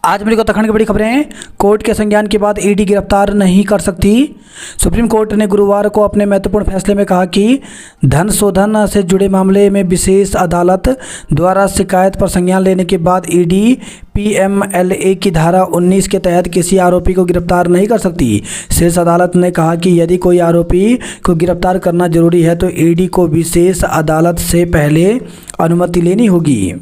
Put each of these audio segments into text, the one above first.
आज मेरे को उत्तराखंड की बड़ी खबरें हैं। कोर्ट के संज्ञान के बाद ईडी गिरफ्तार नहीं कर सकती। सुप्रीम कोर्ट ने गुरुवार को अपने महत्वपूर्ण फैसले में कहा कि धन शोधन से जुड़े मामले में विशेष अदालत द्वारा शिकायत पर संज्ञान लेने के बाद ईडी पीएमएलए की धारा 19 के तहत किसी आरोपी को गिरफ्तार नहीं कर सकती। शीर्ष अदालत ने कहा कि यदि कोई आरोपी को गिरफ्तार करना जरूरी है तो ईडी को विशेष अदालत से पहले अनुमति लेनी होगी।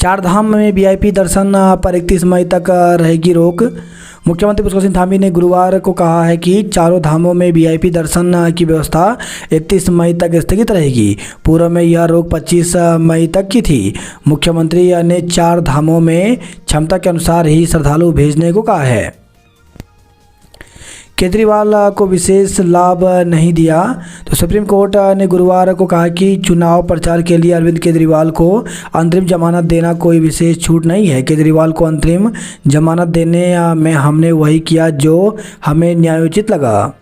चारधाम में वीआईपी दर्शन पर 31 मई तक रहेगी रोक। मुख्यमंत्री पुष्कर सिंह धामी ने गुरुवार को कहा है कि चारों धामों में वीआईपी दर्शन की व्यवस्था 31 मई तक स्थगित रहेगी। पूर्व में यह रोक 25 मई तक की थी। मुख्यमंत्री ने 4 धामों में क्षमता के अनुसार ही श्रद्धालु भेजने को कहा है। केजरीवाल को विशेष लाभ नहीं दिया तो सुप्रीम कोर्ट ने गुरुवार को कहा कि चुनाव प्रचार के लिए अरविंद केजरीवाल को अंतरिम जमानत देना कोई विशेष छूट नहीं है। केजरीवाल को अंतरिम जमानत देने में हमने वही किया जो हमें न्यायोचित लगा।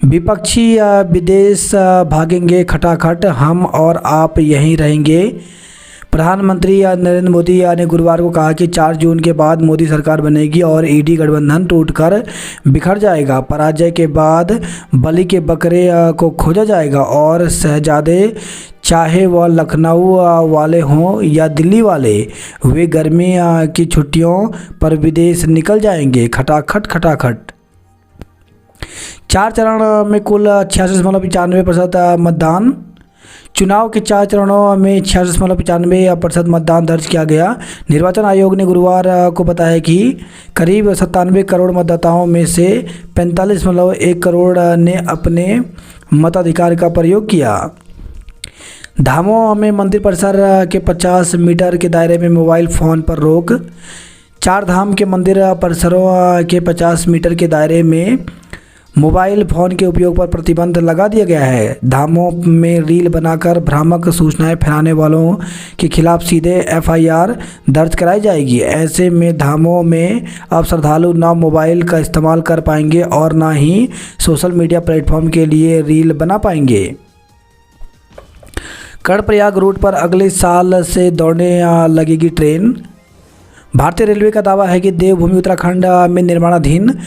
विपक्षी विदेश भागेंगे खटाखट, हम और आप यहीं रहेंगे। प्रधानमंत्री नरेंद्र मोदी ने गुरुवार को कहा कि 4 जून के बाद मोदी सरकार बनेगी और ईडी गठबंधन टूटकर बिखर जाएगा। पराजय के बाद बलि के बकरे को खोजा जाएगा और शहजादे चाहे वह लखनऊ वाले हों या दिल्ली वाले, वे गर्मी की छुट्टियों पर विदेश निकल जाएंगे। खटाखट खटाखट। 4 चरण में कुल 86.95% मतदान। चुनाव के 4 चरणों में 86.95% मतदान दर्ज किया गया। निर्वाचन आयोग ने गुरुवार को बताया कि करीब 97 करोड़ मतदाताओं में से 45.1 करोड़ ने अपने मताधिकार का प्रयोग किया। धामों में मंदिर परिसर के 50 मीटर के दायरे में मोबाइल फ़ोन पर रोक। 4 धाम के मंदिर परिसरों के 50 मीटर के दायरे में मोबाइल फ़ोन के उपयोग पर प्रतिबंध लगा दिया गया है। धामों में रील बनाकर भ्रामक सूचनाएं फैलाने वालों के खिलाफ सीधे एफआईआर दर्ज कराई जाएगी। ऐसे में धामों में अब श्रद्धालु न मोबाइल का इस्तेमाल कर पाएंगे और न ही सोशल मीडिया प्लेटफॉर्म के लिए रील बना पाएंगे। कर्णप्रयाग रूट पर अगले साल से दौड़ने लगेगी ट्रेन। भारतीय रेलवे का दावा है कि देवभूमि उत्तराखंड में निर्माणाधीन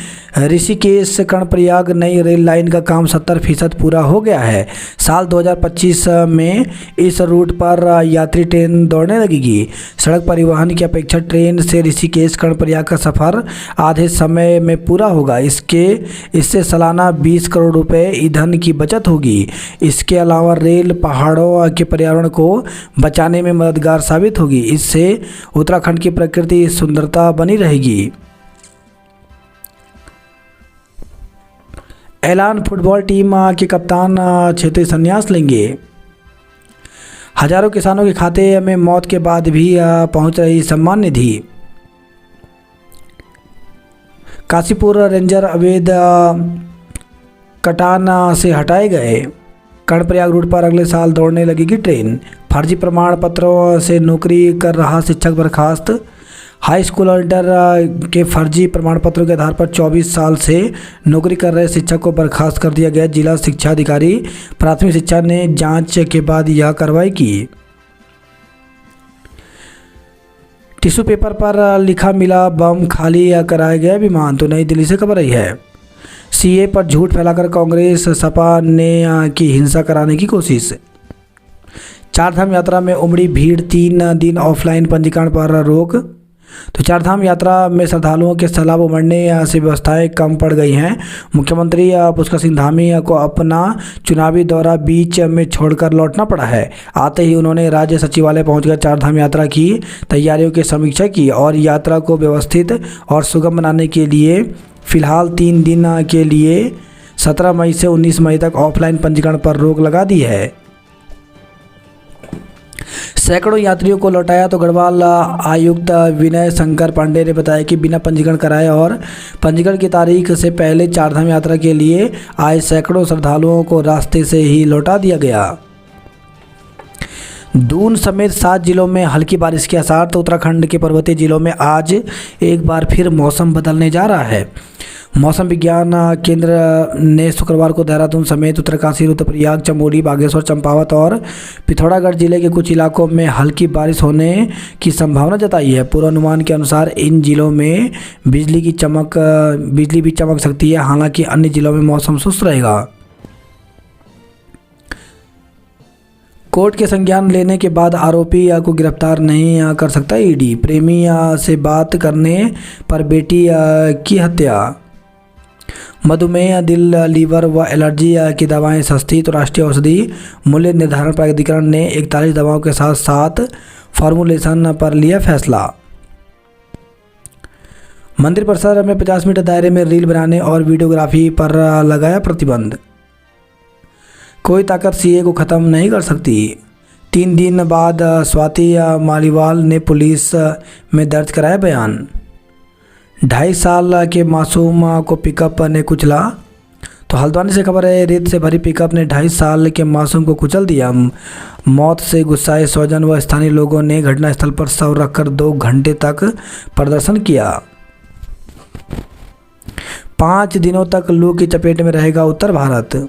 ऋषिकेश कर्णप्रयाग नई रेल लाइन का काम 70% पूरा हो गया है। साल 2025 में इस रूट पर यात्री ट्रेन दौड़ने लगेगी। सड़क परिवहन की अपेक्षा ट्रेन से ऋषिकेश कर्णप्रयाग का सफ़र आधे समय में पूरा होगा। इससे सालाना 20 करोड़ रुपए ईंधन की बचत होगी। इसके अलावा रेल पहाड़ों के पर्यावरण को बचाने में मददगार साबित होगी। इससे उत्तराखंड की प्रकृति सुंदरता बनी रहेगी। ऐलान, फुटबॉल टीम के कप्तान क्षेत्रीय संन्यास लेंगे। हजारों किसानों के खाते में मौत के बाद भी पहुंच रही सम्मान निधि। काशीपुर रेंजर अवैध कटान से हटाए गए। कर्णप्रयाग रूट पर अगले साल दौड़ने लगेगी ट्रेन। फर्जी प्रमाण पत्रों से नौकरी कर रहा शिक्षक बर्खास्त। हाई स्कूल और इंटर के फर्जी प्रमाण पत्रों के आधार पर 24 साल से नौकरी कर रहे शिक्षक को बर्खास्त कर दिया गया। जिला शिक्षा अधिकारी प्राथमिक शिक्षा ने जांच के बाद यह कार्रवाई की। टिश्यू पेपर पर लिखा मिला बम, खाली कराया गया विमान। तो नई दिल्ली से खबर आई है। सीए पर झूठ फैलाकर कांग्रेस सपा ने की हिंसा कराने की कोशिश। 4 धाम यात्रा में उमड़ी भीड़, 3 दिन ऑफलाइन पंजीकरण पर रोक। तो 4 धाम यात्रा में श्रद्धालुओं के सैलाब उमड़ने से व्यवस्थाएं कम पड़ गई हैं। मुख्यमंत्री पुष्कर सिंह धामी को अपना चुनावी दौरा बीच में छोड़कर लौटना पड़ा है। आते ही उन्होंने राज्य सचिवालय पहुंचकर 4 धाम यात्रा की तैयारियों की समीक्षा की और यात्रा को व्यवस्थित और सुगम बनाने के लिए फिलहाल 3 दिन के लिए 17 मई से 19 मई तक ऑफलाइन पंजीकरण पर रोक लगा दी है। सैकड़ों यात्रियों को लौटाया। तो गढ़वाल आयुक्त विनय शंकर पांडे ने बताया कि बिना पंजीकरण कराए और पंजीकरण की तारीख से पहले 4 धाम यात्रा के लिए आए सैकड़ों श्रद्धालुओं को रास्ते से ही लौटा दिया गया। दून समेत 7 जिलों में हल्की बारिश के आसार। तो उत्तराखंड के पर्वतीय जिलों में आज एक बार फिर मौसम बदलने जा रहा है। मौसम विज्ञान केंद्र ने शुक्रवार को देहरादून समेत उत्तरकाशी, रुद्रप्रयाग, चमोली, बागेश्वर, चंपावत और पिथौरागढ़ जिले के कुछ इलाकों में हल्की बारिश होने की संभावना जताई है। पूर्वानुमान के अनुसार इन जिलों में बिजली भी चमक सकती है। हालांकि अन्य जिलों में मौसम शुष्क रहेगा। कोर्ट के संज्ञान लेने के बाद आरोपी को गिरफ्तार नहीं कर सकता ईडी। प्रेमी से बात करने पर बेटी की हत्या। मधुमेह, दिल, लीवर व एलर्जी की दवाएं सस्ती तो राष्ट्रीय औषधि मूल्य निर्धारण प्राधिकरण ने 41 दवाओं के साथ 7 फॉर्मुलेशन पर लिया फैसला। मंदिर परिसर में 50 मीटर दायरे में रील बनाने और वीडियोग्राफी पर लगाया प्रतिबंध। कोई ताकत सीए को ख़त्म नहीं कर सकती। 3 दिन बाद स्वाति मालीवाल ने पुलिस में दर्ज कराया बयान। 2.5 साल के मासूम को पिकअप ने कुचला। तो हल्द्वानी से खबर है, रेत से भरी पिकअप ने 2.5 साल के मासूम को कुचल दिया। मौत से गुस्साए स्वजन व स्थानीय लोगों ने घटनास्थल पर शव रखकर 2 घंटे तक प्रदर्शन किया। 5 दिनों तक लू की चपेट में रहेगा उत्तर भारत।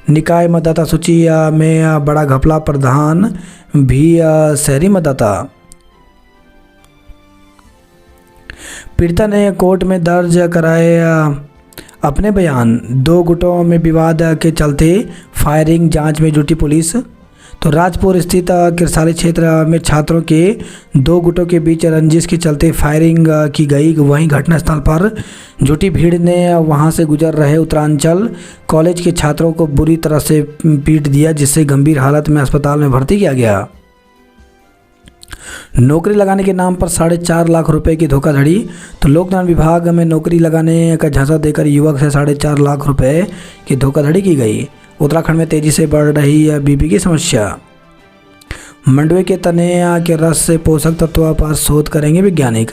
निकाय मतदाता सूची में बड़ा घपला, प्रधान भी शहरी मतदाता। पीड़िता ने कोर्ट में दर्ज कराए अपने बयान। 2 गुटों में विवाद के चलते फायरिंग, जांच में जुटी पुलिस। तो राजपुर स्थित किरसाली क्षेत्र में छात्रों के 2 गुटों के बीच रंजिश के चलते फायरिंग की गई। वहीं घटनास्थल पर जुटी भीड़ ने वहां से गुजर रहे उत्तरांचल कॉलेज के छात्रों को बुरी तरह से पीट दिया, जिससे गंभीर हालत में अस्पताल में भर्ती किया गया। नौकरी लगाने के नाम पर 4.5 लाख रुपए की धोखाधड़ी। तो लोक निर्माण विभाग में नौकरी लगाने का झांसा देकर युवक से 4.5 लाख रुपए की धोखाधड़ी की गई। उत्तराखंड में तेजी से बढ़ रही है बीपी की समस्या। मंडुए के तने के रस से पोषक तत्व पर शोध करेंगे वैज्ञानिक।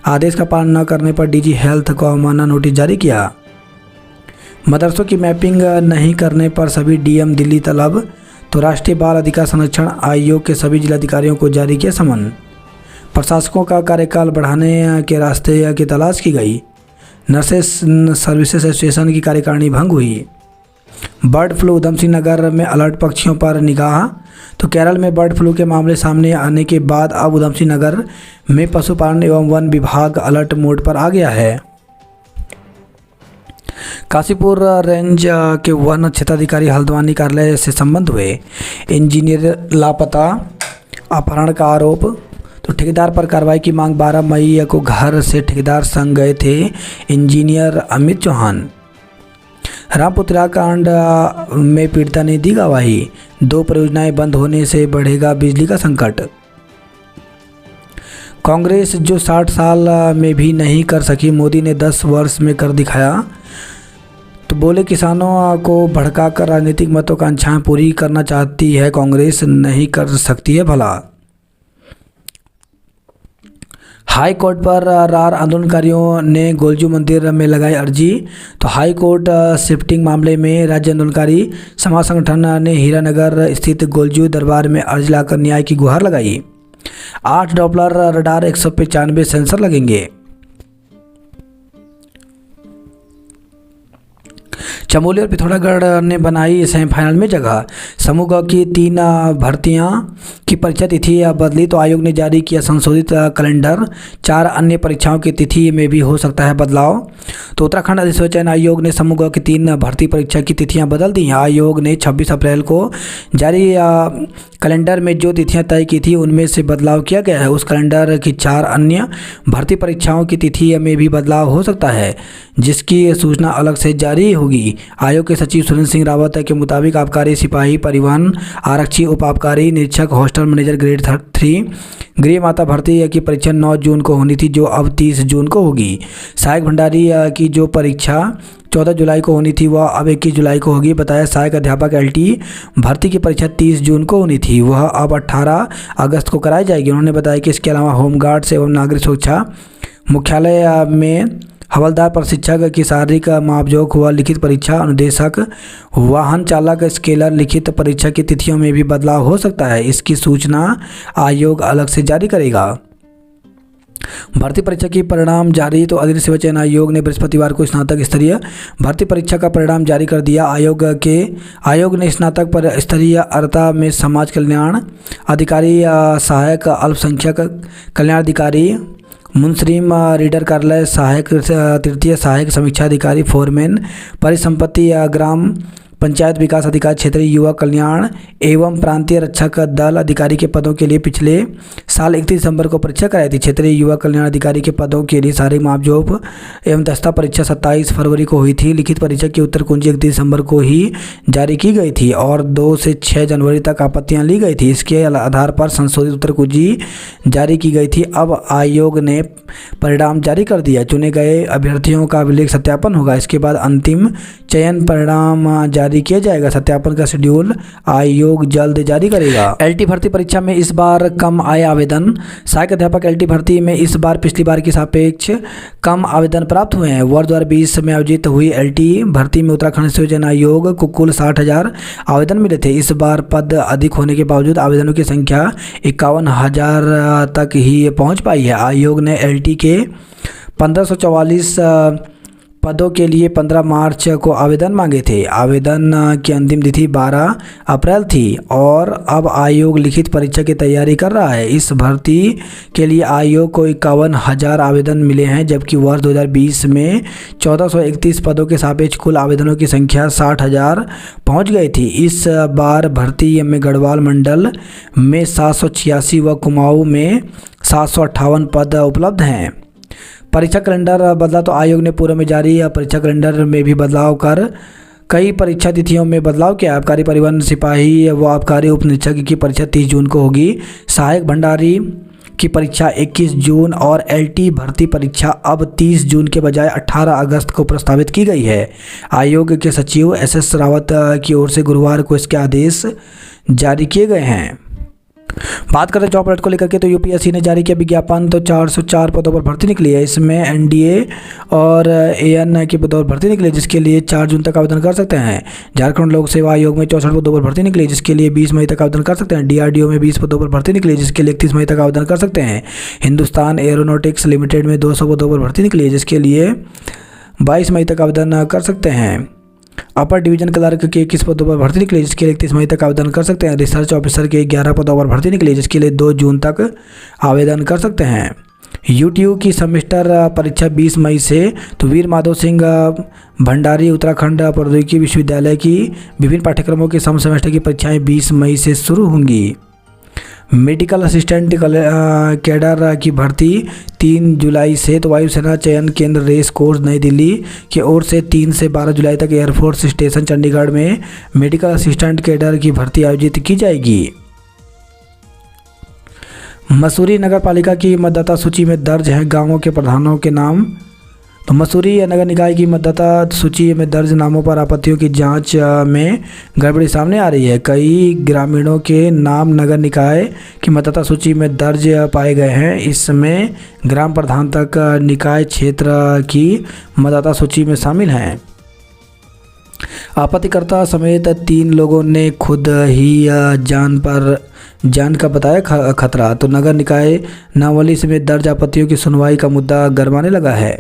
आदेश का पालन न करने पर डीजी हेल्थ को अवमानना नोटिस जारी किया। मदरसों की मैपिंग नहीं करने पर सभी डीएम दिल्ली तलब। तो राष्ट्रीय बाल अधिकार संरक्षण आयोग के सभी जिलाधिकारियों को जारी किया समन। प्रशासकों का कार्यकाल बढ़ाने के रास्ते की तलाश की गई। नर्सेस सर्विसेज एसोसिएशन की कार्यकारिणी भंग हुई। बर्ड फ्लू, उधमसिंह नगर में अलर्ट, पक्षियों पर निगाह। तो केरल में बर्ड फ्लू के मामले सामने आने के बाद अब उधमसिंह नगर में पशुपालन एवं वन विभाग अलर्ट मोड पर आ गया है। काशीपुर रेंज के वन क्षेत्राधिकारी हल्द्वानी कार्यालय से संबंध हुए। इंजीनियर लापता, अपहरण का आरोप। तो ठेकेदार पर कार्रवाई की मांग। 12 मई को घर से ठेकेदार संग गए थे इंजीनियर अमित चौहान। रामपुर कांड में पीड़िता ने दी गवाही। 2 परियोजनाएं बंद होने से बढ़ेगा बिजली का संकट। कांग्रेस जो 60 साल में भी नहीं कर सकी, मोदी ने 10 वर्ष में कर दिखाया। तो बोले, किसानों को भड़काकर राजनीतिक महत्वाकांक्षाएं पूरी करना चाहती है कांग्रेस, नहीं कर सकती है भला। हाई कोर्ट पर रार आंदोलनकारियों ने गोलजू मंदिर में लगाई अर्जी। तो हाई कोर्ट शिफ्टिंग मामले में राज्य आंदोलनकारी समाज संगठन ने हीरानगर स्थित गोलजू दरबार में अर्जी लाकर न्याय की गुहार लगाई। 8 डॉपलर रडार, 195 सेंसर लगेंगे। चमोली और पिथौरागढ़ ने बनाई सेमीफाइनल में जगह। समूह ग की 3 भर्तियां की परीक्षा तिथि बदली। तो आयोग ने जारी किया संशोधित कैलेंडर। 4 अन्य परीक्षाओं की तिथि में भी हो सकता है बदलाव। तो उत्तराखंड अधिसूचना चयन आयोग ने समूह ग की 3 भर्ती परीक्षा की तिथियां बदल दी हैं। आयोग ने 26 अप्रैल को जारी कैलेंडर में जो तिथियां तय की थी उनमें से बदलाव किया गया है। उस कैलेंडर की 4 अन्य भर्ती परीक्षाओं की तिथि में भी बदलाव हो सकता है, जिसकी सूचना अलग से जारी होगी। आयोग के सचिव सुरेंद्र सिंह रावत के मुताबिक आबकारी सिपाही, परिवहन आरक्षी, उप आबकारी निरीक्षक, हॉस्टल मैनेजर ग्रेड 3, गृह माता भर्ती की परीक्षा 9 जून को होनी थी, जो अब 30 जून को होगी। सहायक भंडारी की जो परीक्षा 14 जुलाई को होनी थी वह अब 21 जुलाई को होगी। बताया, सहायक अध्यापक LT भर्ती की परीक्षा 30 जून को होनी थी, वह अब 18 अगस्त को कराई जाएगी। उन्होंने बताया कि इसके अलावा होमगार्ड्स एवं नागरिक सुरक्षा मुख्यालय में हवलदार प्रशिक्षक की शारीरिक मापजोख व लिखित परीक्षा, अनुदेशक, वाहन चालक, स्केलर लिखित परीक्षा की तिथियों में भी बदलाव हो सकता है। इसकी सूचना आयोग अलग से जारी करेगा। भर्ती परीक्षा की परिणाम जारी। तो अधीन सेवा चयन आयोग ने बृहस्पतिवार को स्नातक स्तरीय भर्ती परीक्षा का परिणाम जारी कर दिया। आयोग ने स्नातक पर स्तरीय अर्हता में समाज कल्याण अधिकारी, सहायक अल्पसंख्यक कल्याण अधिकारी, मुंसरीम रीडर कार्यालय सहायक, तृतीय सहायक समीक्षा अधिकारी, फोरमैन, परिसंपत्ति ग्राम पंचायत विकास अधिकारी, क्षेत्रीय युवा कल्याण एवं प्रांतीय रक्षक दल अधिकारी के पदों के लिए पिछले साल 31 दिसंबर को परीक्षा कराई थी। क्षेत्रीय युवा कल्याण अधिकारी के पदों के लिए शारीरिक मापजोप एवं दस्ता परीक्षा 27 फरवरी को हुई थी। लिखित परीक्षा की उत्तर कुंजी 31 दिसंबर को ही जारी की गई थी और 2 से 6 जनवरी तक आपत्तियां ली गई थी। इसके आधार पर संशोधित उत्तर कुंजी जारी की गई थी। अब आयोग ने परिणाम जारी कर दिया। चुने गए अभ्यर्थियों का अभिलेख सत्यापन होगा। इसके बाद अंतिम चयन परिणाम जारी किया जाएगा। सत्यापन का शेड्यूल आयोग जल्द जारी करेगा। एलटी भर्ती परीक्षा में इस बार कम आए आवेदन। सहायक अध्यापक एलटी भर्ती में इस बार पिछली बार की सापेक्ष कम आवेदन प्राप्त हुए हैं। वर्ष 2020 में आयोजित हुई एलटी भर्ती में उत्तराखंड सेवा चयन आयोग को कुल 60,000 आवेदन मिले थे। इस बार पद अधिक होने के बावजूद आवेदनों की संख्या 51,000 तक ही पहुंच पाई है। आयोग ने एलटी के 1544 पदों के लिए 15 मार्च को आवेदन मांगे थे। आवेदन की अंतिम तिथि 12 अप्रैल थी और अब आयोग लिखित परीक्षा की तैयारी कर रहा है। इस भर्ती के लिए आयोग को 51,000 आवेदन मिले हैं, जबकि वर्ष 2020 में 1431 पदों के सापेक्ष कुल आवेदनों की संख्या 60,000 पहुंच गई थी। इस बार भर्ती में गढ़वाल मंडल में 786 व कुमाऊं में 758 पद उपलब्ध हैं। परीक्षा कैलेंडर बदला। तो आयोग ने पूर्व में जारी परीक्षा कैलेंडर में भी बदलाव कर कई परीक्षा तिथियों में बदलाव किया। आबकारी परिवहन सिपाही व आबकारी उप निरीक्षक की परीक्षा 30 जून को होगी। सहायक भंडारी की परीक्षा 21 जून और एलटी भर्ती परीक्षा अब 30 जून के बजाय 18 अगस्त को प्रस्तावित की गई है। आयोग के सचिव SS रावत की ओर से गुरुवार को इसके आदेश जारी किए गए हैं। बात करें जॉब अलर्ट को लेकर के, तो यूपीएससी ने जारी किया विज्ञापन। तो 404 पदों पर भर्ती निकली है। इसमें एनडीए और एएन के पदों पर भर्ती निकली है, जिसके लिए 4 जून तक आवेदन कर सकते हैं। झारखंड लोक सेवा आयोग में 64 पदों पर भर्ती निकली है, जिसके लिए 20 मई तक आवेदन कर सकते हैं। डीआरडीओ में 20 पदों पर भर्ती निकली है, जिसके लिए 31 मई तक आवेदन कर सकते हैं। हिंदुस्तान एरोनॉटिक्स लिमिटेड में 200 पदों पर भर्ती निकली है, जिसके लिए 22 मई तक आवेदन कर सकते हैं। अपर डिवीजन क्लर्क के 21 पदों पर भर्ती निकली, जिसके लिए 31 मई तक आवेदन कर सकते हैं। रिसर्च ऑफिसर के 11 पदों पर भर्ती निकली, जिसके लिए 2 जून तक आवेदन कर सकते हैं। यूटीयू की सेमेस्टर परीक्षा 20 मई से। तो वीर माधव सिंह भंडारी उत्तराखंड प्रौद्योगिकी विश्वविद्यालय की विभिन्न पाठ्यक्रमों के सम सेमेस्टर की परीक्षाएं 20 मई से शुरू होंगी। मेडिकल असिस्टेंट कैडर की भर्ती 3 जुलाई से। तो वायुसेना चयन केंद्र रेस कोर्स नई दिल्ली की ओर से 3 से 12 जुलाई तक एयरफोर्स स्टेशन चंडीगढ़ में मेडिकल असिस्टेंट कैडर की भर्ती आयोजित की जाएगी। मसूरी नगर पालिका की मतदाता सूची में दर्ज हैं गांवों के प्रधानों के नाम। तो मसूरी नगर निकाय की मतदाता सूची में दर्ज नामों पर आपत्तियों की जांच में गड़बड़ी सामने आ रही है। कई ग्रामीणों के नाम नगर निकाय की मतदाता सूची में दर्ज पाए गए हैं। इसमें ग्राम प्रधान तक निकाय क्षेत्र की मतदाता सूची में शामिल हैं। आपत्तिकर्ता समेत 3 लोगों ने खुद ही जान का बताया खतरा। तो नगर निकाय नावली में दर्ज आपत्तियों की सुनवाई का मुद्दा गरमाने लगा है।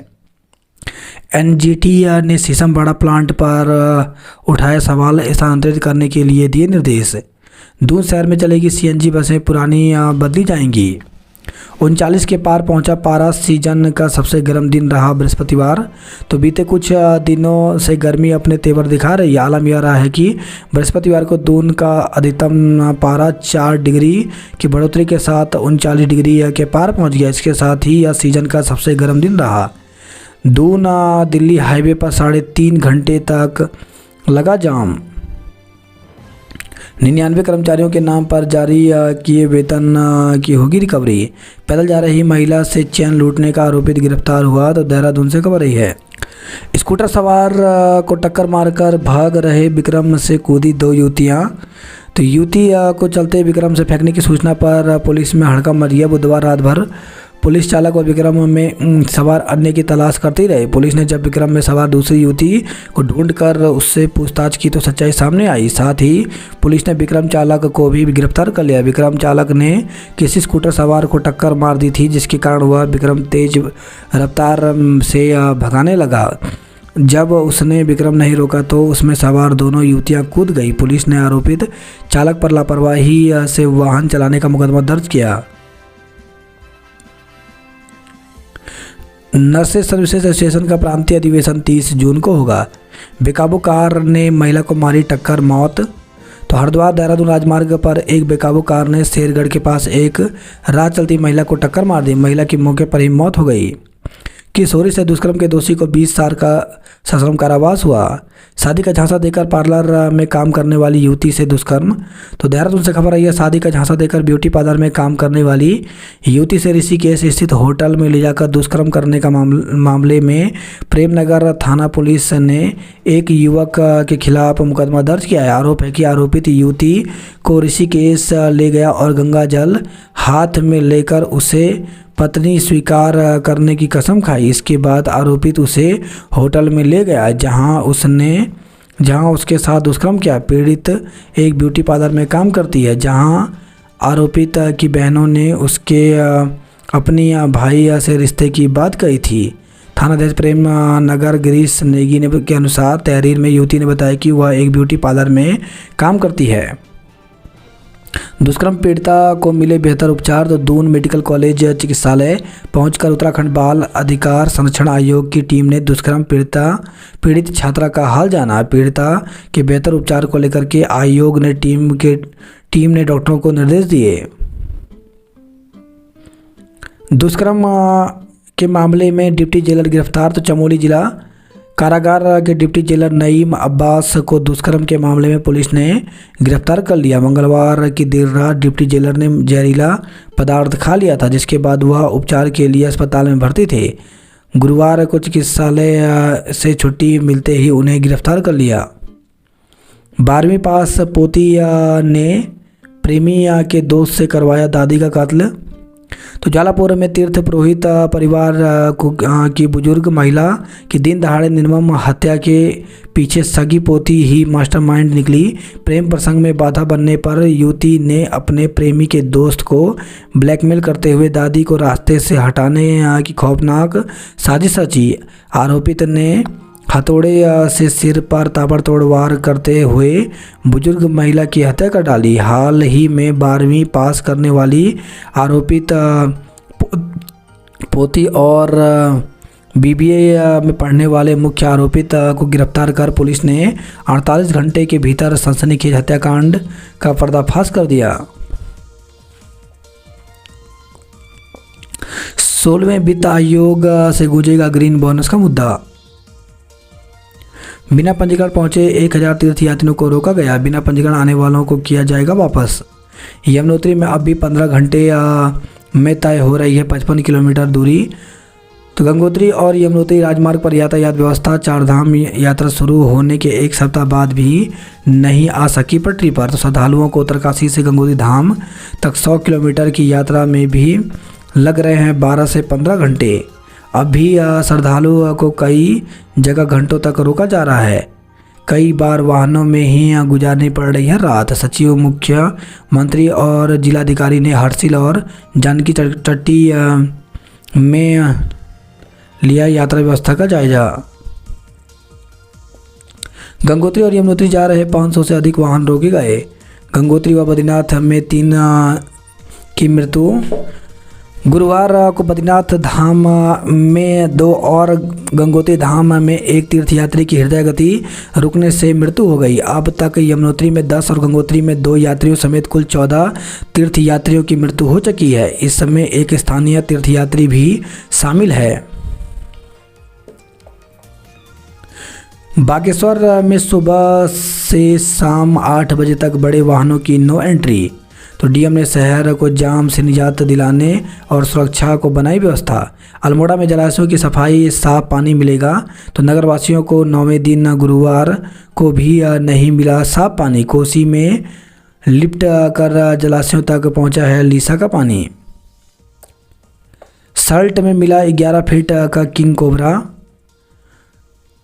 एनजीटी ने शीशमबाड़ा प्लांट पर उठाए सवाल, स्थानांतरित करने के लिए दिए निर्देश। दून शहर में चलेगी सीएनजी बसें, पुरानी बदली जाएंगी। 39 के पार पहुंचा पारा। सीजन का सबसे गर्म दिन रहा बृहस्पतिवार। तो बीते कुछ दिनों से गर्मी अपने तेवर दिखा रही है। आलम यह रहा है कि बृहस्पतिवार को दून का अधिकतम पारा 4 डिग्री की बढ़ोतरी के साथ 39 डिग्री के पार पहुंच गया। इसके साथ ही यह सीजन का सबसे गर्म दिन रहा। दून दिल्ली हाईवे पर 3.5 घंटे तक लगा जाम। 99 कर्मचारियों के नाम पर जारी किए वेतन की होगी रिकवरी। पैदल जा रही महिला से चैन लूटने का आरोपित गिरफ्तार हुआ। तो देहरादून से खबर रही है। स्कूटर सवार को टक्कर मारकर भाग रहे विक्रम से कूदी 2 युवतियां। तो युवती को चलते विक्रम से फेंकने की सूचना पर पुलिस में हड़कंप मच गया। बुधवार रात भर पुलिस चालक और विक्रम में सवार अन्य की तलाश करती रही। पुलिस ने जब विक्रम में सवार दूसरी युवती को ढूंढकर उससे पूछताछ की तो सच्चाई सामने आई। साथ ही पुलिस ने विक्रम चालक को भी गिरफ्तार कर लिया। विक्रम चालक ने किसी स्कूटर सवार को टक्कर मार दी थी, जिसके कारण वह विक्रम तेज रफ्तार से भगाने लगा। जब उसने विक्रम नहीं रोका तो उसमें सवार दोनों युवतियां कूद गई। पुलिस ने आरोपित चालक पर लापरवाही से वाहन चलाने का मुकदमा दर्ज किया। नर्सेज सर्विसेज एसोसिएशन का प्रांतीय अधिवेशन 30 जून को होगा। बेकाबू कार ने महिला को मारी टक्कर, मौत। तो हरिद्वार देहरादून राजमार्ग पर एक बेकाबू कार ने शेरगढ़ के पास एक राह चलती महिला को टक्कर मार दी। महिला की मौके पर ही मौत हो गई। किशोरी से दुष्कर्म के दोषी को 20 साल का सश्रम कारावास हुआ। शादी का झांसा देकर पार्लर में काम करने वाली युवती से दुष्कर्म। तो देहरादून से खबर आई है, शादी का झांसा देकर ब्यूटी पार्लर में काम करने वाली युवती से ऋषिकेश स्थित होटल में ले जाकर दुष्कर्म करने का मामले में प्रेमनगर थाना पुलिस ने एक युवक के खिलाफ मुकदमा दर्ज किया है। आरोप है कि आरोपित युवती को ऋषिकेश ले गया और गंगा जल हाथ में लेकर उसे पत्नी स्वीकार करने की कसम खाई। इसके बाद आरोपित उसे होटल में ले गया जहां उसके साथ दुष्कर्म किया। पीड़ित एक ब्यूटी पार्लर में काम करती है, जहां आरोपित की बहनों ने उसके अपनी भाई से रिश्ते की बात कही थी। थानाध्यक्ष प्रेम नगर गिरीश नेगी ने के अनुसार तहरीर में युवती ने बताया कि वह एक ब्यूटी पार्लर में काम करती है। दुष्कर्म पीड़िता को मिले बेहतर उपचार। तो दून मेडिकल कॉलेज चिकित्सालय पहुंचकर उत्तराखंड बाल अधिकार संरक्षण आयोग की टीम ने दुष्कर्म पीड़ित छात्रा का हाल जाना। पीड़िता के बेहतर उपचार को लेकर के आयोग ने टीम ने डॉक्टरों को निर्देश दिए। दुष्कर्म के मामले में डिप्टी जेलर गिरफ्तार। तो चमोली जिला कारागार के डिप्टी जेलर नईम अब्बास को दुष्कर्म के मामले में पुलिस ने गिरफ्तार कर लिया। मंगलवार की देर रात डिप्टी जेलर ने जहरीला पदार्थ खा लिया था, जिसके बाद वह उपचार के लिए अस्पताल में भर्ती थे। गुरुवार को चिकित्सालय से छुट्टी मिलते ही उन्हें गिरफ्तार कर लिया। 12वीं पास पोती ने प्रेमी के दोस्त से करवाया दादी का कत्ल। तो जालापुर में तीर्थ पुरोहित परिवार की बुजुर्ग महिला की दिन दहाड़े निर्मम हत्या के पीछे सगी पोती ही मास्टरमाइंड निकली। प्रेम प्रसंग में बाधा बनने पर युवती ने अपने प्रेमी के दोस्त को ब्लैकमेल करते हुए दादी को रास्ते से हटाने की खौफनाक साजिश रची। आरोपित ने हथौड़े से सिर पर ताबड़तोड़ वार करते हुए बुजुर्ग महिला की हत्या कर डाली। हाल ही में 12वीं पास करने वाली आरोपित पोती और बीबीए में पढ़ने वाले मुख्य आरोपित को गिरफ्तार कर पुलिस ने 48 घंटे के भीतर सनसनीखेज हत्याकांड का पर्दाफाश कर दिया। 16वें वित्त आयोग से गूंजेगा ग्रीन बोनस का मुद्दा। बिना पंजीकरण पहुंचे 1000 तीर्थयात्रियों को रोका गया। बिना पंजीकरण आने वालों को किया जाएगा वापस। यमुनोत्री में अब भी 15 घंटे में तय हो रही है 55 किलोमीटर दूरी। तो गंगोत्री और यमुनोत्री राजमार्ग पर यातायात व्यवस्था चारधाम यात्रा शुरू होने के एक सप्ताह बाद भी नहीं आ सकी पटरी पर। तो श्रद्धालुओं को उत्तरकाशी से गंगोत्री धाम तक 100 किलोमीटर की यात्रा में भी लग रहे हैं 12 से 15 घंटे। अब भी श्रद्धालुओं को कई जगह घंटों तक रोका जा रहा है। कई बार वाहनों में ही गुजारनी पड़ रही है रात। सचिव, मुख्यमंत्री और जिलाधिकारी ने हर्सिल और जानकी चट्टी में लिया यात्रा व्यवस्था का जायजा। गंगोत्री और यमुनोत्री जा रहे 500 से अधिक वाहन रोके गए। गंगोत्री व बद्रीनाथ में 3 की मृत्यु। गुरुवार को बद्रीनाथ धाम में 2 और गंगोत्री धाम में 1 तीर्थयात्री की हृदय गति रुकने से मृत्यु हो गई। अब तक यमुनोत्री में 10 और गंगोत्री में 2 यात्रियों समेत कुल 14 तीर्थयात्रियों की मृत्यु हो चुकी है। इस समय एक स्थानीय तीर्थयात्री भी शामिल है। बागेश्वर में सुबह से शाम 8 बजे तक बड़े वाहनों की नो एंट्री। तो डीएम ने शहर को जाम से निजात दिलाने और सुरक्षा को बनाई व्यवस्था। अल्मोड़ा में जलाशयों की सफाई, साफ पानी मिलेगा। तो नगरवासियों को 9वें दिन गुरुवार को भी नहीं मिला साफ पानी। कोसी में लिफ्ट कर जलाशयों तक पहुंचा है लीसा का पानी। सल्ट में मिला 11 फीट का किंग कोबरा।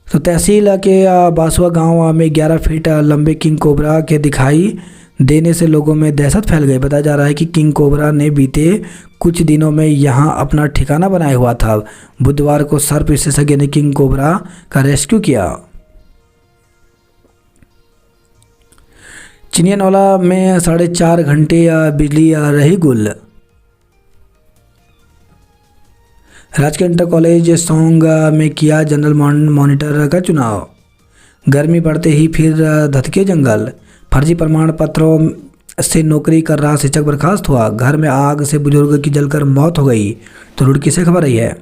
तो तहसील के बासुआ गांव में 11 फीट लंबे किंग कोबरा के दिखाई देने से लोगों में दहशत फैल गई। बताया जा रहा है कि किंग कोबरा ने बीते कुछ दिनों में यहां अपना ठिकाना बनाया हुआ था। बुधवार को सर्प विशेषज्ञ ने किंग कोबरा का रेस्क्यू किया। चिनियानौला में 4.5 घंटे बिजली रही गुल। राजकीय इंटर कॉलेज सौंग में किया जनरल मॉनिटर का चुनाव। गर्मी बढ़ते ही फिर धधके जंगल। फर्जी प्रमाण पत्रों से नौकरी कर रहा शिक्षक बर्खास्त हुआ। घर में आग से बुजुर्ग की जलकर मौत हो गई। तो रुड़की से खबर आई है।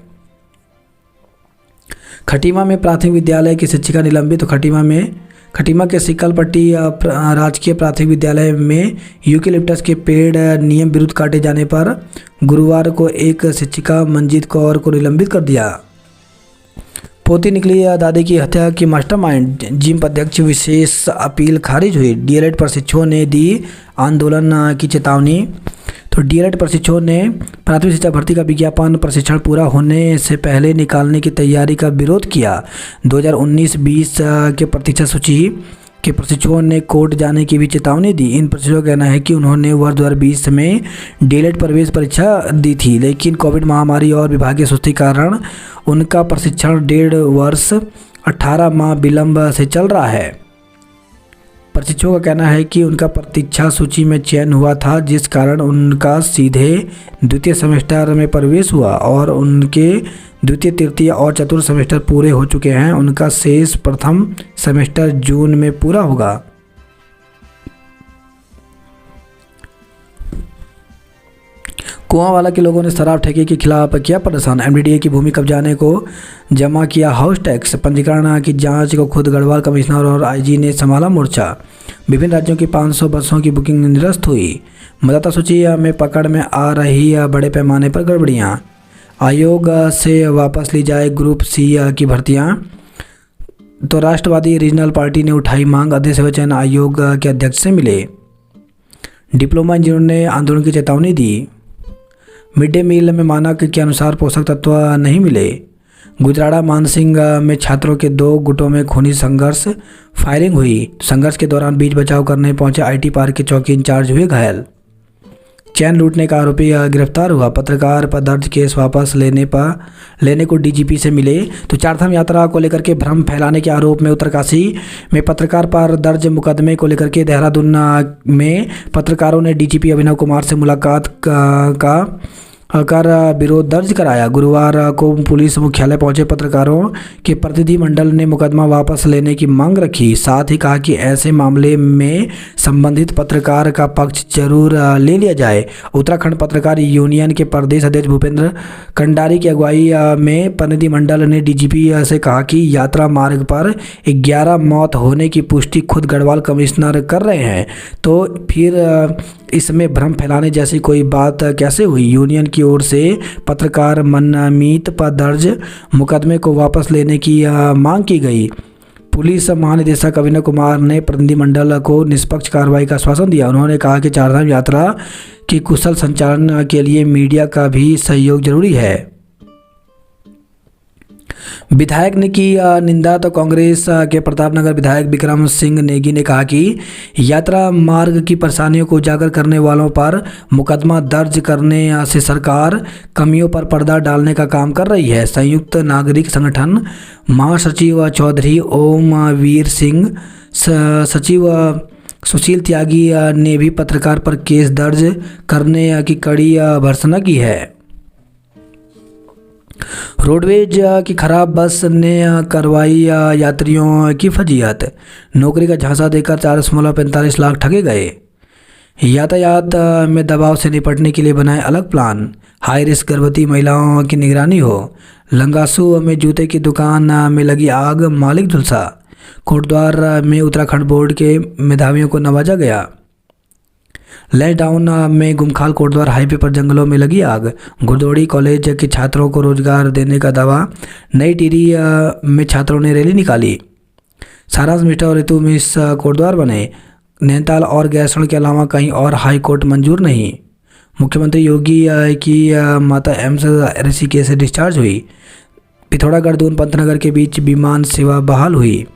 खटीमा में प्राथमिक विद्यालय की शिक्षिका निलंबित। तो खटीमा के सिकलपट्टी राजकीय प्राथमिक विद्यालय में यूकेलिप्टस के पेड़ नियम विरुद्ध काटे जाने पर गुरुवार को एक शिक्षिका मंजीत कौर को निलंबित कर दिया। पोती निकली दादी की हत्या की मास्टरमाइंड। जिम अध्यक्ष विशेष अपील खारिज हुई। डीएलएड प्रशिक्षुओं ने दी आंदोलन की चेतावनी। तो डीएलएड प्रशिक्षुओं ने प्राथमिक शिक्षा भर्ती का विज्ञापन प्रशिक्षण पूरा होने से पहले निकालने की तैयारी का विरोध किया। 2019-20 के प्रतीक्षा सूची के प्रशिक्षुओं ने कोर्ट जाने की भी चेतावनी दी। इन प्रशिक्षुओं का कहना है कि उन्होंने वर्ष 2020 में डीएलएड प्रवेश परीक्षा दी थी, लेकिन कोविड महामारी और विभागीय सुस्ती कारण उनका प्रशिक्षण 1.5 वर्ष 18 माह विलंब से चल रहा है। प्रशिक्षुओं का कहना है कि उनका प्रतीक्षा सूची में चयन हुआ था, जिस कारण उनका सीधे द्वितीय सेमेस्टर में प्रवेश हुआ और उनके द्वितीय, तृतीय और चतुर्थ सेमेस्टर पूरे हो चुके हैं। उनका शेष प्रथम सेमेस्टर जून में पूरा होगा। कुआंवाला के लोगों ने शराब ठेके के खिलाफ किया प्रदर्शन। एमडीडीए की भूमि कब्जाने को जमा किया हाउस टैक्स। पंजीकरण की जांच को खुद गढ़वाल कमिश्नर और आईजी ने संभाला मोर्चा। विभिन्न राज्यों की 500 बसों की बुकिंग निरस्त हुई। मतदाता सूची में पकड़ में आ रही बड़े पैमाने पर गड़बड़ियां। आयोग से वापस ली जाए ग्रुप सी की भर्तियां। तो राष्ट्रवादी रीजनल पार्टी ने उठाई मांग। अध्यक्ष निर्वाचन आयोग के अध्यक्ष से मिले। डिप्लोमा इंजीनियरों ने आंदोलन की चेतावनी दी। मिड डे मील में मानक के अनुसार पोषक तत्व नहीं मिले। गुजराड़ा मानसिंह में छात्रों के 2 गुटों में खूनी संघर्ष, फायरिंग हुई। संघर्ष के दौरान बीच बचाव करने पहुंचे आईटी पार्क के चौकी इंचार्ज हुए घायल। चैन लूटने का आरोपी गिरफ्तार हुआ। पत्रकार पर दर्ज केस वापस लेने को डीजीपी से मिले। तो चारधाम यात्रा को लेकर के भ्रम फैलाने के आरोप में उत्तरकाशी में पत्रकार पर दर्ज मुकदमे को लेकर के देहरादून में पत्रकारों ने डीजीपी अभिनव कुमार से मुलाकात कर विरोध दर्ज कराया। गुरुवार को पुलिस मुख्यालय पहुंचे पत्रकारों के प्रतिनिधिमंडल ने मुकदमा वापस लेने की मांग रखी। साथ ही कहा कि ऐसे मामले में संबंधित पत्रकार का पक्ष जरूर ले लिया जाए। उत्तराखंड पत्रकार यूनियन के प्रदेश अध्यक्ष भूपेंद्र कंडारी की अगुवाई में प्रतिनिधिमंडल ने डीजीपी से कहा कि यात्रा मार्ग पर 11 मौत होने की पुष्टि खुद गढ़वाल कमिश्नर कर रहे हैं, तो फिर इसमें भ्रम फैलाने जैसी कोई बात कैसे हुई। यूनियन की ओर से पत्रकार मनमीत पर दर्ज मुकदमे को वापस लेने की मांग की गई। पुलिस महानिदेशक अभिनव कुमार ने प्रतिनिधिमंडल को निष्पक्ष कार्रवाई का आश्वासन दिया। उन्होंने कहा कि चारधाम यात्रा की कुशल संचालन के लिए मीडिया का भी सहयोग जरूरी है। विधायक ने की निंदा। तो कांग्रेस के प्रतापनगर विधायक विक्रम सिंह नेगी ने कहा कि यात्रा मार्ग की परेशानियों को उजागर करने वालों पर मुकदमा दर्ज करने से सरकार कमियों पर पर्दा डालने का काम कर रही है। संयुक्त नागरिक संगठन महासचिव चौधरी ओम वीर सिंह, सचिव सुशील त्यागी ने भी पत्रकार पर केस दर्ज करने की कड़ी भर्त्सना की है। रोडवेज की खराब बस ने करवाई यात्रियों की फजीहत। नौकरी का झांसा देकर 4.45 लाख ठगे गए। यातायात में दबाव से निपटने के लिए बनाए अलग प्लान। हाई रिस्क गर्भवती महिलाओं की निगरानी हो। लंगासू में जूते की दुकान में लगी आग, मालिक झुलसा। कोटद्वार में उत्तराखंड बोर्ड के मेधावियों को नवाजा गया। लैंसडाउन में गुमखाल कोटद्वार हाईवे पर जंगलों में लगी आग। गुरदौड़ी कॉलेज के छात्रों को रोजगार देने का दावा। नई टिहरी में छात्रों ने रैली निकाली। सारांश मिस्टर और ऋतु मिस कोटद्वार बने। नैनीताल और गैरसैंण के अलावा कहीं और हाई कोर्ट मंजूर नहीं। मुख्यमंत्री योगी की माता एम्स ऋषिकेश से डिस्चार्ज हुई। पिथौरागढ़ दून पंतनगर के बीच विमान सेवा बहाल हुई।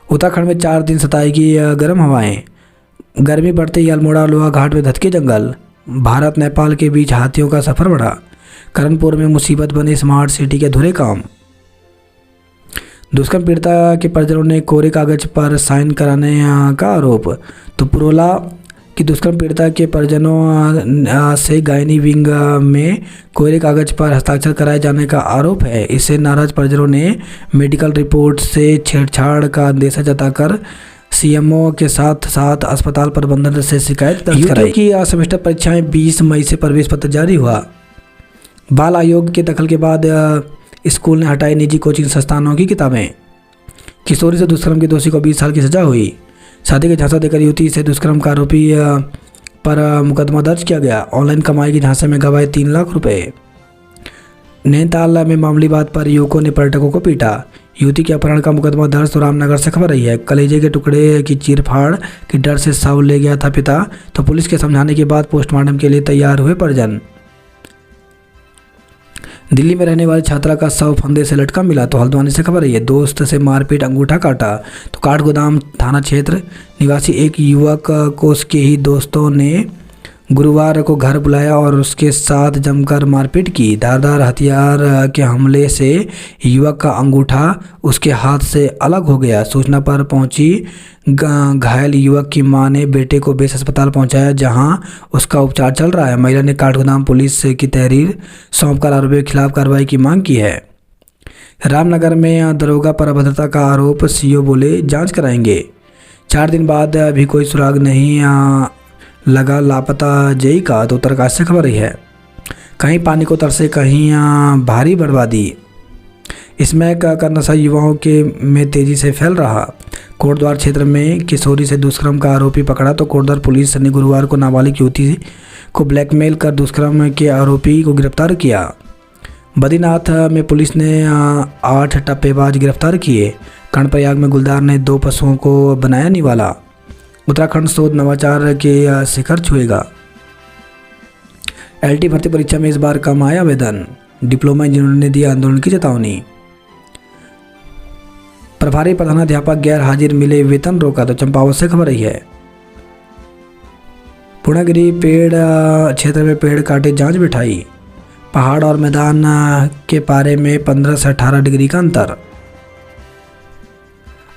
उत्तराखंड में 4 दिन सताएगी गर्म हवाएं। गर्मी बढ़ते ही अल्मोड़ा लोहा घाट में धधके जंगल। भारत नेपाल के बीच हाथियों का सफर बढ़ा। करणपुर में मुसीबत बने स्मार्ट सिटी के अधूरे काम। दुष्कर्म पीड़िता के परिजनों ने कोरे कागज पर साइन कराने का आरोप। तो पुरोला की दुष्कर्म पीड़िता के परिजनों से गायनी विंग में कोरे कागज पर हस्ताक्षर कराए जाने का आरोप है। इससे नाराज परिजनों ने मेडिकल रिपोर्ट से छेड़छाड़ का अंदेशा जताकर सीएमओ के साथ साथ अस्पताल प्रबंधन से शिकायत दर्ज कराई। की सेमेस्टर परीक्षाएं 20 मई से प्रवेश पत्र जारी हुआ। बाल आयोग के दखल के बाद स्कूल ने हटाई निजी कोचिंग संस्थानों की किताबें। किशोरी से दुष्कर्म के दोषी को 20 साल की सजा हुई। शादी का झांसा देकर युवती से दुष्कर्म का आरोपी पर मुकदमा दर्ज किया गया। ऑनलाइन कमाई के झांसे में गवाए 3 लाख रुपए। नैनीताल में मामूली बात पर युवकों ने पर्यटकों को पीटा। युवती के अपहरण का मुकदमा दर्ज तो रामनगर से खबर रही है। कलेजे के टुकड़े की चीरफाड़ के डर से शव ले गया था पिता, तो पुलिस के समझाने के बाद पोस्टमार्टम के लिए तैयार हुए परिजन। दिल्ली में रहने वाली छात्रा का शव फंदे से लटका मिला, तो हल्द्वानी से खबर रही है। दोस्त से मारपीट, अंगूठा काटा। तो काठगोदाम थाना क्षेत्र निवासी एक युवक को उसके ही दोस्तों ने गुरुवार को घर बुलाया और उसके साथ जमकर मारपीट की। धारदार हथियार के हमले से युवक का अंगूठा उसके हाथ से अलग हो गया। सूचना पर पहुंची घायल युवक की मां ने बेटे को बेस अस्पताल पहुंचाया, जहां उसका उपचार चल रहा है। महिला ने काठगोदाम पुलिस की तहरीर सौंपकर आरोपियों के खिलाफ कार्रवाई की मांग की है। रामनगर में दरोगा पर अभद्रता का आरोप, सीओ बोले जांच कराएंगे। 4 दिन बाद भी कोई सुराग नहीं लगा लापता जेई का, तो उत्तरकाशी से खबर रही है। कहीं पानी को तरसे, कहीं भारी बर्बादी। इसमें का नशा युवाओं के में तेजी से फैल रहा। कोटद्वार क्षेत्र में किशोरी से दुष्कर्म का आरोपी पकड़ा, तो कोटद्वार पुलिस ने गुरुवार को नाबालिग युवती को ब्लैकमेल कर दुष्कर्म के आरोपी को गिरफ्तार किया। बद्रीनाथ में पुलिस ने 8 टप्पेबाज गिरफ्तार किए। कर्णप्रयाग में गुलदार ने 2 पशुओं को बनाया निवाला। उत्तराखंड शोध नवाचार के शिखर छुएगा। एलटी भर्ती परीक्षा में इस बार कम आया आवेदन। डिप्लोमा इंजीनियरों ने दिया आंदोलन की चेतावनी। प्रभारी प्रधानाध्यापक गैर हाजिर मिले, वेतन रोका, तो चंपावत से खबर रही है। पूर्णागिरी पेड़ क्षेत्र में पेड़ काटे, जांच बिठाई। पहाड़ और मैदान के पारे में 15 से 18 डिग्री का अंतर।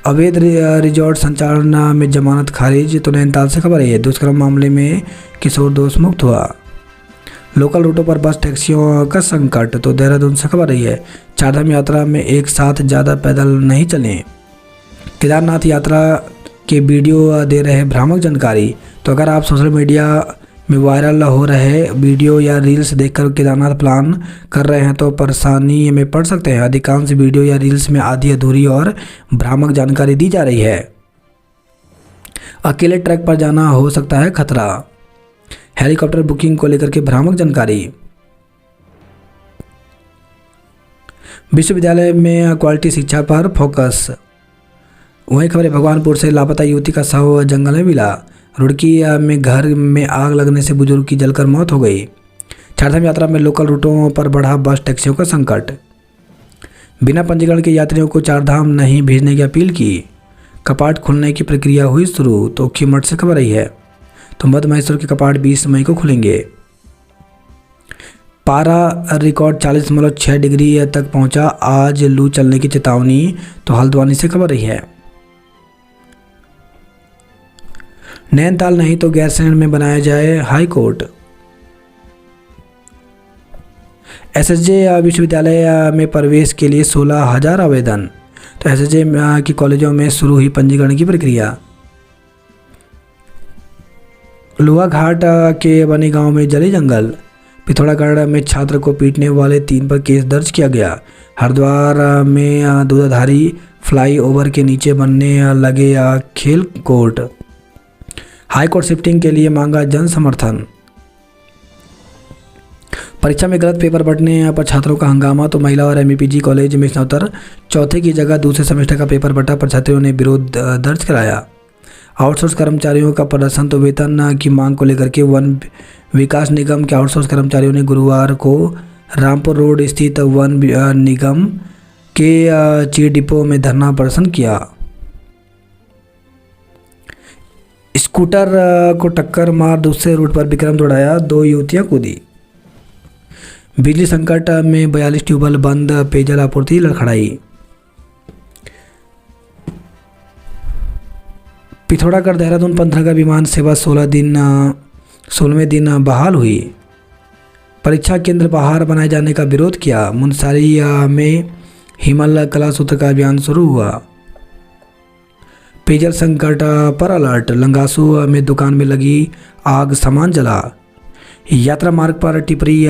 अवैध रिजॉर्ट संचालन में जमानत खारिज, तो नैनीताल से खबर है। दुष्कर्म मामले में किशोर दोष मुक्त हुआ। लोकल रूटों पर बस टैक्सियों का संकट, तो देहरादून से खबर रही है। चारधाम यात्रा में एक साथ ज़्यादा पैदल नहीं चलें। केदारनाथ यात्रा के वीडियो दे रहे भ्रामक जानकारी, तो अगर आप सोशल मीडिया में वायरल हो रहे वीडियो या रील्स देखकर केदारनाथ प्लान कर रहे हैं तो परेशानी में पड़ सकते हैं। अधिकांश वीडियो या रील्स में आधी अधूरी और भ्रामक जानकारी दी जा रही है। अकेले ट्रैक पर जाना हो सकता है खतरा। हेलीकॉप्टर बुकिंग को लेकर के भ्रामक जानकारी। विश्वविद्यालय में क्वालिटी शिक्षा पर फोकस। वहीं खबर है, भगवानपुर से लापता युवती का शव जंगल में मिला। रुड़की में घर में आग लगने से बुजुर्ग की जलकर मौत हो गई। चारधाम यात्रा में लोकल रूटों पर बढ़ा बस टैक्सियों का संकट। बिना पंजीकरण के यात्रियों को चारधाम नहीं भेजने की अपील की। कपाट खुलने की प्रक्रिया हुई शुरू, तो खीमठ से खबर रही है। तो मध्य महेश्वर के कपाट 20 मई को खुलेंगे। पारा रिकॉर्ड 40.6 डिग्री तक पहुंचा, आज लू चलने की चेतावनी, तो हल्द्वानी से खबर रही है। नैनीताल नहीं तो गैरसैंण में बनाया जाए हाई कोर्ट। एसएसजे विश्वविद्यालय में प्रवेश के लिए 16,000 आवेदन, तो एसएसजे की कॉलेजों में शुरू हुई पंजीकरण की प्रक्रिया। लोहा घाट के बनी गांव में जले जंगल। पिथौरागढ़ में छात्र को पीटने वाले 3 पर केस दर्ज किया गया। हरिद्वार में दूधाधारी फ्लाईओवर के नीचे बनने लगे खेल कोर्ट। हाईकोर्ट शिफ्टिंग के लिए मांगा जन समर्थन। परीक्षा में गलत पेपर बंटने पर छात्रों का हंगामा, तो महिला और एमईपीजी कॉलेज में स्नातक चौथे की जगह दूसरे सेमेस्टर का पेपर बंटा पर छात्रों ने विरोध दर्ज कराया। आउटसोर्स कर्मचारियों का प्रदर्शन तो वेतन की मांग को लेकर के वन विकास निगम के आउटसोर्स कर्मचारियों ने गुरुवार को रामपुर रोड स्थित वन निगम के ची डिपो में धरना प्रदर्शन किया। स्कूटर को टक्कर मार दूसरे रूट पर विक्रम दौड़ाया, 2 युवतियां कूदी। बिजली संकट में 42 ट्यूबवेल बंद, पेयजल आपूर्ति लड़खड़ाई। पिथौरागढ़ देहरादून पंथनगर विमान सेवा 16वें दिन बहाल हुई। परीक्षा केंद्र बाहर बनाए जाने का विरोध किया। मुनस्यारी में हिमालय कला सूत्र का अभियान शुरू हुआ। पेयजल संकट पर अलर्ट, लंगासू में दुकान में लगी आग, सामान जला। यात्रा मार्ग पर टिपरी